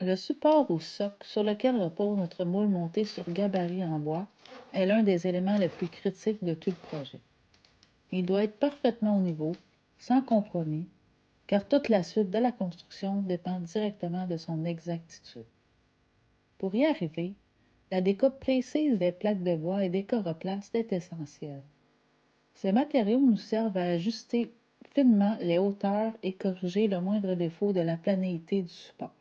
Le support ou socle sur lequel repose notre moule monté sur gabarit en bois est l'un des éléments les plus critiques de tout le projet. Il doit être parfaitement au niveau, sans compromis, car toute la suite de la construction dépend directement de son exactitude. Pour y arriver, la découpe précise des plaques de bois et des coroplasts est essentielle. Ces matériaux nous servent à ajuster finement les hauteurs et corriger le moindre défaut de la planéité du support.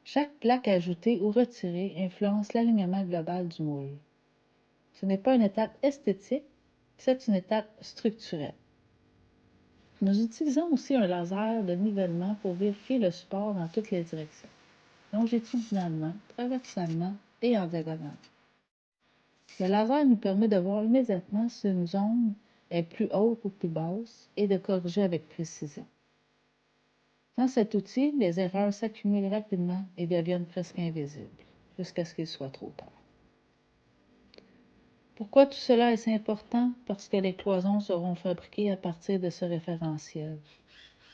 Chaque plaque ajoutée ou retirée influence l'alignement global du moule. Ce n'est pas une étape esthétique, c'est une étape structurelle. Nous utilisons aussi un laser de nivellement pour vérifier le support dans toutes les directions, longitudinalement, transversalement et en diagonale. Le laser nous permet de voir immédiatement si une zone est plus haute ou plus basse et de corriger avec précision. Sans cet outil, les erreurs s'accumulent rapidement et deviennent presque invisibles, jusqu'à ce qu'il soit trop tard. Pourquoi tout cela est important? Parce que les cloisons seront fabriquées à partir de ce référentiel.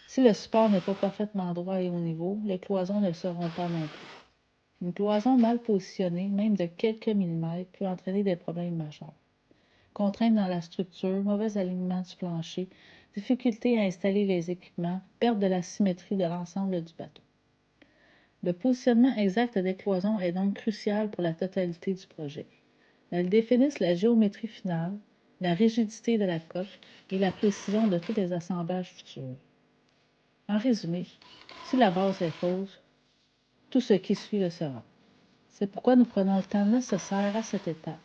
Si le support n'est pas parfaitement droit et au niveau, les cloisons ne le seront pas non plus. Une cloison mal positionnée, même de quelques millimètres, peut entraîner des problèmes majeurs. Contraintes dans la structure, mauvais alignement du plancher, difficulté à installer les équipements, perte de la symétrie de l'ensemble du bateau. Le positionnement exact des cloisons est donc crucial pour la totalité du projet. Elles définissent la géométrie finale, la rigidité de la coque et la précision de tous les assemblages futurs. En résumé, si la base est fausse, tout ce qui suit le sera. C'est pourquoi nous prenons le temps nécessaire à cette étape.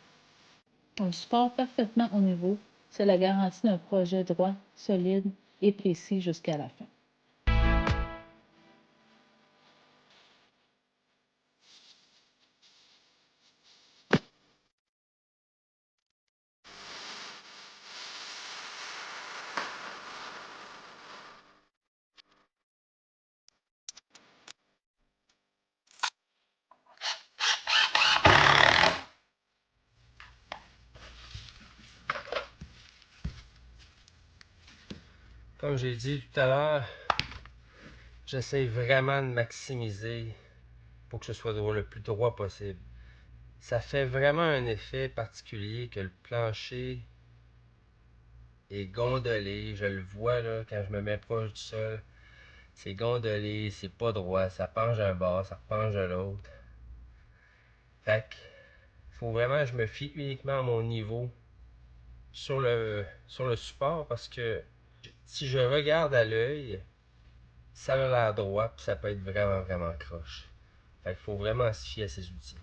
Un support parfaitement au niveau, c'est la garantie d'un projet droit, solide et précis jusqu'à la fin. Comme j'ai dit tout à l'heure, j'essaie vraiment de maximiser pour que ce soit le plus droit possible. Ça fait vraiment un effet particulier que le plancher est gondolé. Je le vois là, quand je me mets proche du sol. C'est gondolé, c'est pas droit, ça penche d'un bord, ça penche de l'autre. Fait que faut vraiment que je me fie uniquement à mon niveau sur le support parce que si je regarde à l'œil, ça a l'air droit puis ça peut être vraiment croche. Fait qu'il faut vraiment se fier à ces outils.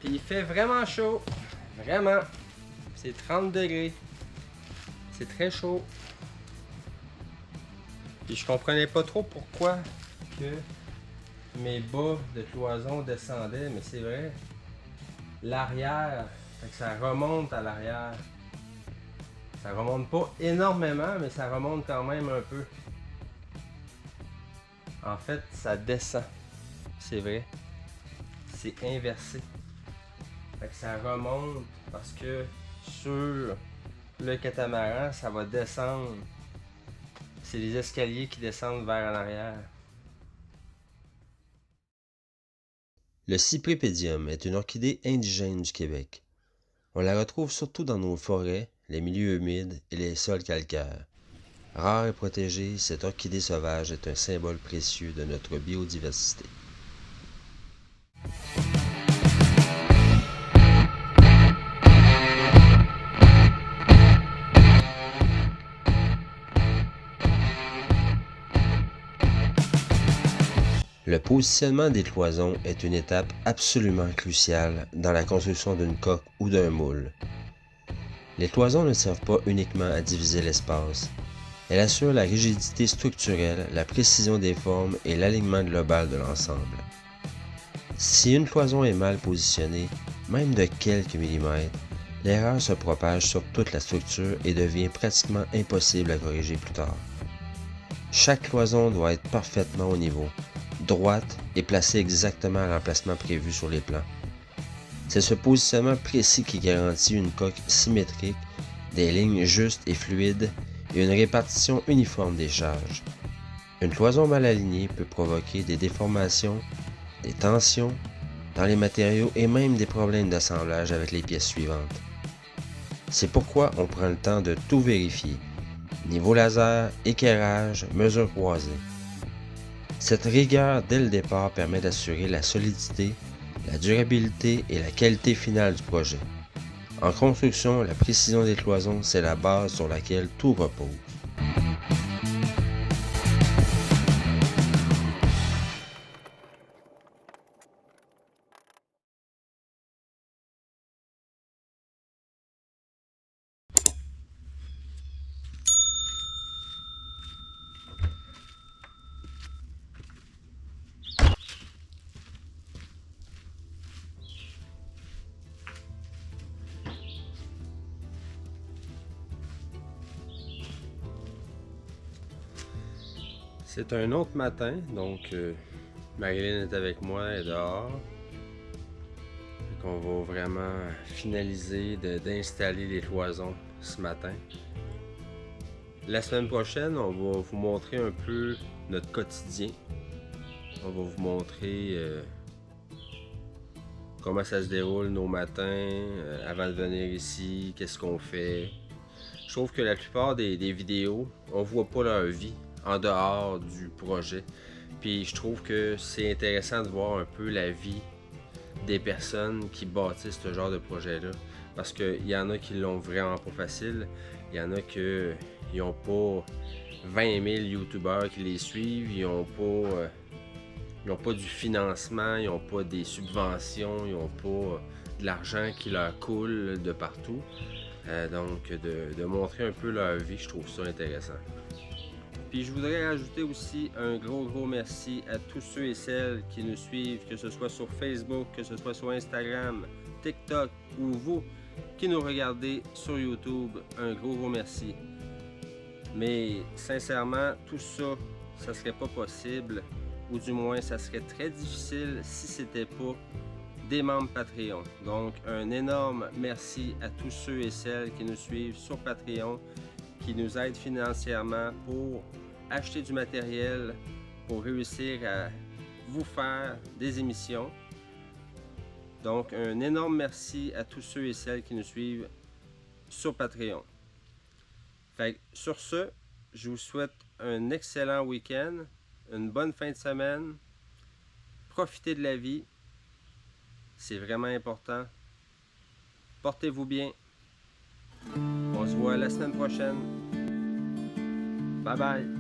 Puis il fait vraiment chaud. Vraiment. C'est 30 degrés. C'est très chaud. Puis je comprenais pas trop pourquoi que mes bas de cloison descendaient, mais c'est vrai. L'arrière, fait que ça remonte à l'arrière. Ça remonte pas énormément, mais ça remonte quand même un peu. En fait, ça descend. C'est vrai. C'est inversé. Fait que ça remonte parce que sur le catamaran, ça va descendre. C'est les escaliers qui descendent vers en arrière. Le cypripedium est une orchidée indigène du Québec. On la retrouve surtout dans nos forêts, les milieux humides et les sols calcaires. Rare et protégée, cette orchidée sauvage est un symbole précieux de notre biodiversité. Le positionnement des cloisons est une étape absolument cruciale dans la construction d'une coque ou d'un moule. Les cloisons ne servent pas uniquement à diviser l'espace. Elles assurent la rigidité structurelle, la précision des formes et l'alignement global de l'ensemble. Si une cloison est mal positionnée, même de quelques millimètres, l'erreur se propage sur toute la structure et devient pratiquement impossible à corriger plus tard. Chaque cloison doit être parfaitement au niveau, droite et placée exactement à l'emplacement prévu sur les plans. C'est ce positionnement précis qui garantit une coque symétrique, des lignes justes et fluides et une répartition uniforme des charges. Une cloison mal alignée peut provoquer des déformations, des tensions dans les matériaux et même des problèmes d'assemblage avec les pièces suivantes. C'est pourquoi on prend le temps de tout vérifier. Niveau laser, équerrage, mesure croisée. Cette rigueur dès le départ permet d'assurer la solidité, la durabilité et la qualité finale du projet. En construction, la précision des cloisons, c'est la base sur laquelle tout repose. C'est un autre matin, donc Marilyn est avec moi, elle est dehors. On va vraiment finaliser d'installer les cloisons ce matin. La semaine prochaine, on va vous montrer un peu notre quotidien. On va vous montrer comment ça se déroule nos matins avant de venir ici, qu'est-ce qu'on fait. Je trouve que la plupart des vidéos, on voit pas leur vie en dehors du projet. Puis je trouve que c'est intéressant de voir un peu la vie des personnes qui bâtissent ce genre de projet-là. Parce qu'il y en a qui l'ont vraiment pas facile. Il y en a qui n'ont pas 20 000 youtubeurs qui les suivent. Ils n'ont pas du financement, ils n'ont pas des subventions, ils n'ont pas de l'argent qui leur coule de partout. Donc de montrer un peu leur vie, je trouve ça intéressant. Puis je voudrais ajouter aussi un gros merci à tous ceux et celles qui nous suivent, que ce soit sur Facebook, que ce soit sur Instagram, TikTok ou vous qui nous regardez sur YouTube. Un gros merci. Mais sincèrement, tout ça, ça serait pas possible, ou du moins ça serait très difficile si c'était pas des membres Patreon. Donc un énorme merci à tous ceux et celles qui nous suivent sur Patreon, qui nous aident financièrement pour acheter du matériel, pour réussir à vous faire des émissions. Donc un énorme merci à tous ceux et celles qui nous suivent sur Patreon. Fait que, sur ce, je vous souhaite un excellent week-end, une bonne fin de semaine. Profitez de la vie, c'est vraiment important. Portez-vous bien. On se voit la semaine prochaine. Bye bye.